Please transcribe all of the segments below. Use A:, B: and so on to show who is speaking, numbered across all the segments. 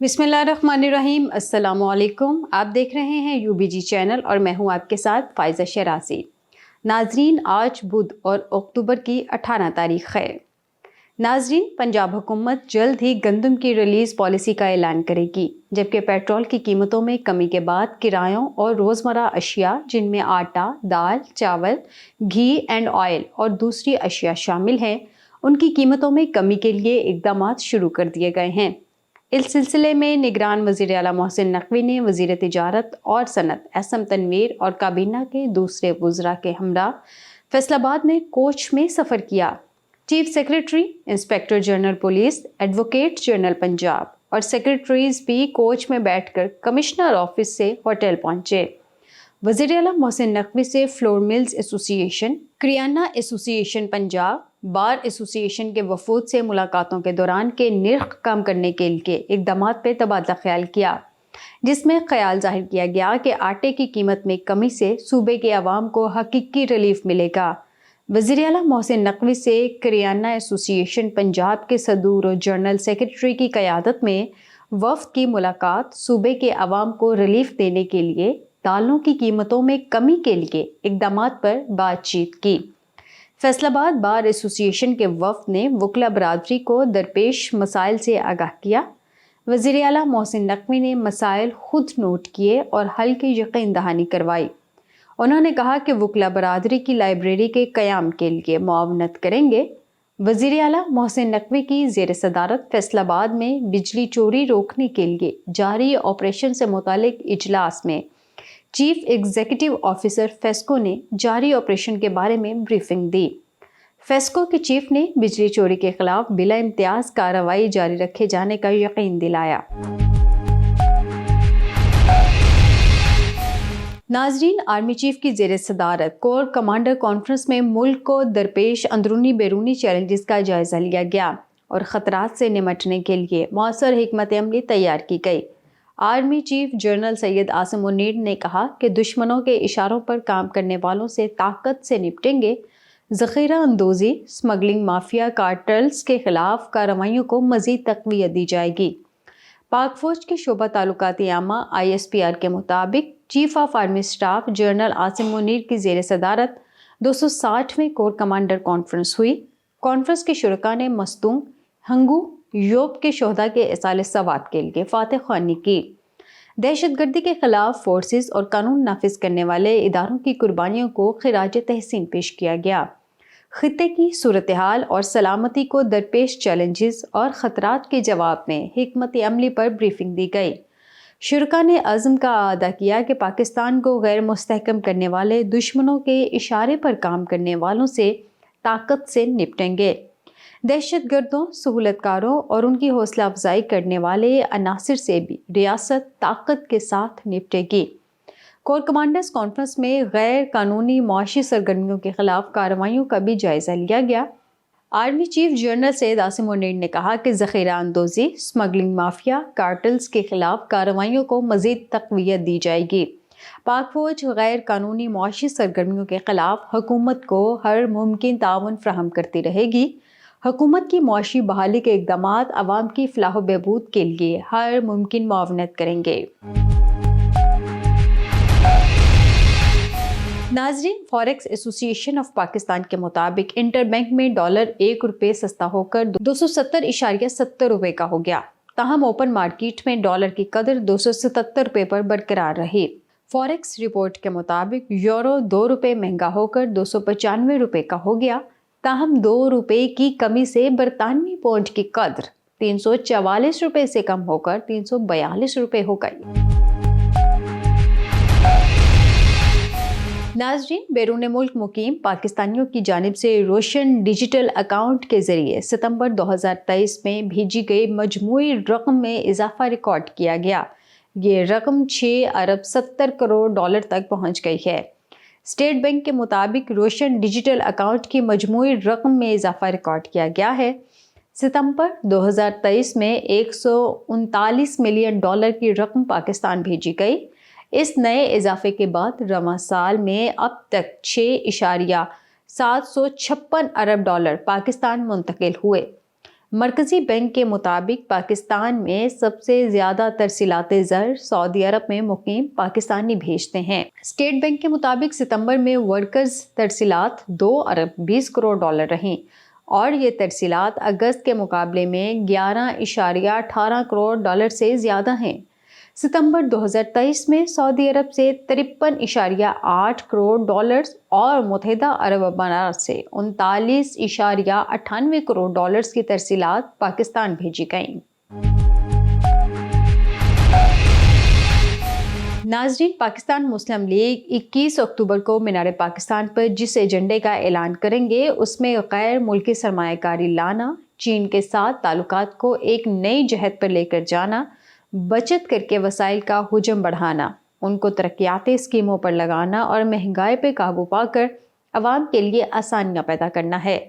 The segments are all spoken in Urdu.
A: بسم اللہ الرحمن الرحیم۔ السلام علیکم، آپ دیکھ رہے ہیں UBG چینل اور میں ہوں آپ کے ساتھ فائزہ شرازی۔ ناظرین، آج بدھ اور اکتوبر کی 18 تاریخ ہے۔ ناظرین، پنجاب حکومت جلد ہی گندم کی ریلیز پالیسی کا اعلان کرے گی، جبکہ پیٹرول کی قیمتوں میں کمی کے بعد کرایوں اور روزمرہ اشیاء جن میں آٹا، دال، چاول، گھی اینڈ آئل اور دوسری اشیاء شامل ہیں، ان کی قیمتوں میں کمی کے لیے اقدامات شروع کر دیے گئے ہیں۔ اس سلسلے میں نگران وزیر اعلیٰ محسن نقوی نے وزیر تجارت اور صنعت SM تنویر اور کابینہ کے دوسرے وزراء کے ہمراہ فیصل آباد میں کوچ میں سفر کیا۔ Chief secretary, inspector general police, advocate general Punjab اور سیکرٹریز بھی کوچ میں بیٹھ کر کمشنر آفس سے ہوٹل پہنچے۔ وزیر اعلیٰ محسن نقوی سے فلور ملز ایسوسی ایشن، کریانہ ایسوسی ایشن پنجاب، بار ایسوسی ایشن کے وفود سے ملاقاتوں کے دوران کے نرخ کم کرنے کے لیے اقدامات پہ تبادلہ خیال کیا، جس میں خیال ظاہر کیا گیا کہ آٹے کی قیمت میں کمی سے صوبے کے عوام کو حقیقی ریلیف ملے گا۔ وزیر اعلیٰ محسن نقوی سے کریانہ ایسوسی ایشن پنجاب کے صدور اور جنرل سیکرٹری کی قیادت میں وفد کی ملاقات صوبے کے عوام کو ریلیف دینے کے لیے دالوں کی قیمتوں میں کمی کے لیے اقدامات پر بات چیت کی۔ فیصل آباد بار ایسوسی ایشن کے وفد نے وکلا برادری کو درپیش مسائل سے آگاہ کیا۔ وزیر اعلیٰ محسن نقوی نے مسائل خود نوٹ کیے اور حل کی یقین دہانی کروائی۔ انہوں نے کہا کہ وکلا برادری کی لائبریری کے قیام کے لیے معاونت کریں گے۔ وزیر اعلیٰ محسن نقوی کی زیر صدارت فیصل آباد میں بجلی چوری روکنے کے لیے جاری آپریشن سے متعلق اجلاس میں چیف ایگزیکٹو آفیسر فیسکو نے جاری آپریشن کے بارے میں بریفنگ دی۔ فیسکو کے چیف نے بجلی چوری کے خلاف بلا امتیاز کارروائی جاری رکھے جانے کا یقین دلایا۔ ناظرین، آرمی چیف کی زیر صدارت کور کمانڈر کانفرنس میں ملک کو درپیش اندرونی بیرونی چیلنجز کا جائزہ لیا گیا اور خطرات سے نمٹنے کے لیے مؤثر حکمت عملی تیار کی گئی۔ Army chief general Syed Asim Munir نے کہا کہ دشمنوں کے اشاروں پر کام کرنے والوں سے طاقت سے نپٹیں گے، ذخیرہ اندوزی، اسمگلنگ مافیا، کارٹلز کے خلاف کارروائیوں کو مزید تقویت دی جائے گی۔ پاک فوج کے شعبہ تعلقات عامہ ISPR کے مطابق chief of army staff general Asim Munir کی زیر صدارت 260ویں کور کمانڈر کانفرنس ہوئی۔ کانفرنس کے شرکاء نے مستونگ، ہنگو، یوب کے شہداء کے ایصال ثواب کے لیے فاتح خوانی کی۔ دہشت گردی کے خلاف فورسز اور قانون نافذ کرنے والے اداروں کی قربانیوں کو خراج تحسین پیش کیا گیا۔ خطے کی صورتحال اور سلامتی کو درپیش چیلنجز اور خطرات کے جواب میں حکمت عملی پر بریفنگ دی گئی۔ شرکاء نے عزم کا اعادہ کیا کہ پاکستان کو غیر مستحکم کرنے والے دشمنوں کے اشارے پر کام کرنے والوں سے طاقت سے نپٹیں گے۔ دہشت گردوں، سہولت کاروں اور ان کی حوصلہ افزائی کرنے والے عناصر سے بھی ریاست طاقت کے ساتھ نپٹے گی۔ کور کمانڈرز کانفرنس میں غیر قانونی معاشی سرگرمیوں کے خلاف کارروائیوں کا بھی جائزہ لیا گیا۔ Army chief general Syed Asim Munir نے کہا کہ ذخیرہ اندوزی، اسمگلنگ مافیا، کارٹلز کے خلاف کارروائیوں کو مزید تقویت دی جائے گی۔ پاک فوج غیر قانونی معاشی سرگرمیوں کے خلاف حکومت کو ہر ممکن تعاون فراہم کرتی رہے گی۔ حکومت کی معاشی بحالی کے اقدامات عوام کی فلاح و بہبود کے لیے ہر ممکن معاونت کریں گے۔ ناظرین، فوریکس ایسوسی ایشن آف پاکستان کے مطابق انٹر بینک میں ڈالر $1 سستا ہو کر 270.70 روپے کا ہو گیا، تاہم اوپن مارکیٹ میں ڈالر کی قدر $277 پر برقرار رہی۔ فوریکس رپورٹ کے مطابق یورو $2 مہنگا ہو کر $295 کا ہو گیا، تاہم $2 کی کمی سے برطانوی پاؤنڈ کی قدر $344 سے کم ہو کر $342 ہو گئی۔ ناظرین، بیرون ملک مقیم پاکستانیوں کی جانب سے روشن ڈیجیٹل اکاؤنٹ کے ذریعے ستمبر 2023 میں بھیجی گئی مجموعی رقم میں اضافہ ریکارڈ کیا گیا۔ یہ رقم $6.70 تک پہنچ گئی ہے۔ اسٹیٹ بینک کے مطابق روشن ڈیجیٹل اکاؤنٹ کی مجموعی رقم میں اضافہ ریکارڈ کیا گیا ہے۔ ستمبر 2023 میں $139 ملین کی رقم پاکستان بھیجی گئی۔ اس نئے اضافے کے بعد رواں سال میں اب تک $6.756 ارب پاکستان منتقل ہوئے۔ مرکزی بینک کے مطابق پاکستان میں سب سے زیادہ ترسیلات زر سعودی عرب میں مقیم پاکستانی بھیجتے ہیں۔ اسٹیٹ بینک کے مطابق ستمبر میں ورکرز ترسیلات 2 ارب 20 کروڑ ڈالر رہیں اور یہ ترسیلات اگست کے مقابلے میں 11.18 کروڑ ڈالر سے زیادہ ہیں۔ ستمبر 2023 میں سعودی عرب سے 53.8 کروڑ ڈالرز اور متحدہ عرب امارات سے 39.98 کروڑ ڈالرز کی ترسیلات پاکستان بھیجی گئیں۔ ناظرین، پاکستان مسلم لیگ 21 اکتوبر کو مینار پاکستان پر جس ایجنڈے کا اعلان کریں گے اس میں غیر ملکی سرمایہ کاری لانا، چین کے ساتھ تعلقات کو ایک نئی جہت پر لے کر جانا، بچت کر کے وسائل کا حجم بڑھانا، ان کو ترقیاتی اسکیموں پر لگانا اور مہنگائی پہ قابو پا کر عوام کے لیے آسانیاں پیدا کرنا ہے۔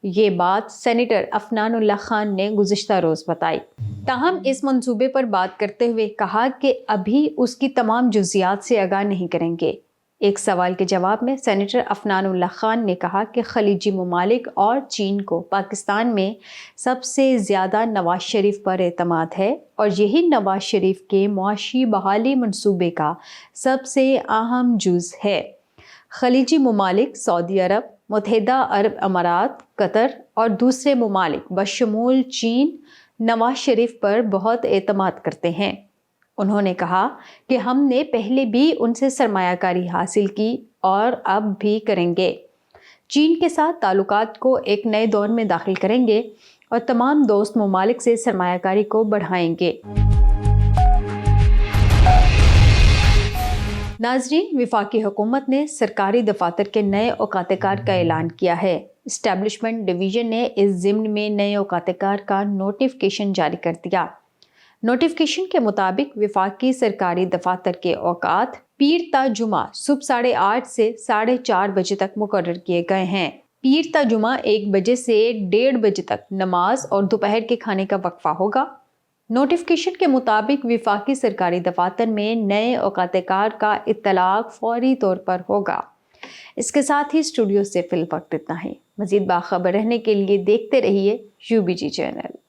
A: یہ بات سینیٹر عفنان اللہ خان نے گزشتہ روز بتائی۔ تاہم اس منصوبے پر بات کرتے ہوئے کہا کہ ابھی اس کی تمام جزیات سے آگاہ نہیں کریں گے۔ ایک سوال کے جواب میں سینیٹر عفنان اللہ خان نے کہا کہ خلیجی ممالک اور چین کو پاکستان میں سب سے زیادہ نواز شریف پر اعتماد ہے اور یہی نواز شریف کے معاشی بحالی منصوبے کا سب سے اہم جز ہے۔ خلیجی ممالک سعودی عرب، متحدہ عرب امارات، قطر اور دوسرے ممالک بشمول چین نواز شریف پر بہت اعتماد کرتے ہیں۔ انہوں نے کہا کہ ہم نے پہلے بھی ان سے سرمایہ کاری حاصل کی اور اب بھی کریں گے۔ چین کے ساتھ تعلقات کو ایک نئے دور میں داخل کریں گے اور تمام دوست ممالک سے سرمایہ کاری کو بڑھائیں گے۔ ناظرین، وفاقی حکومت نے سرکاری دفاتر کے نئے اوقات کار کا اعلان کیا ہے۔ اسٹیبلشمنٹ ڈویژن نے اس ضمن میں نئے اوقات کار کا نوٹیفکیشن جاری کر دیا۔ نوٹیفکیشن کے مطابق وفاقی سرکاری دفاتر کے اوقات پیر تا جمعہ صبح 8:30 سے 4:30 بجے تک مقرر کیے گئے ہیں۔ پیر تا جمعہ 1 بجے سے 1:30 بجے تک نماز اور دوپہر کے کھانے کا وقفہ ہوگا۔ نوٹیفکیشن کے مطابق وفاقی سرکاری دفاتر میں نئے اوقات کار کا اطلاق فوری طور پر ہوگا۔ اس کے ساتھ ہی اسٹوڈیو سے فی الوقت اتنا ہے۔ مزید باخبر رہنے کے لیے دیکھتے رہیے UBG چینل۔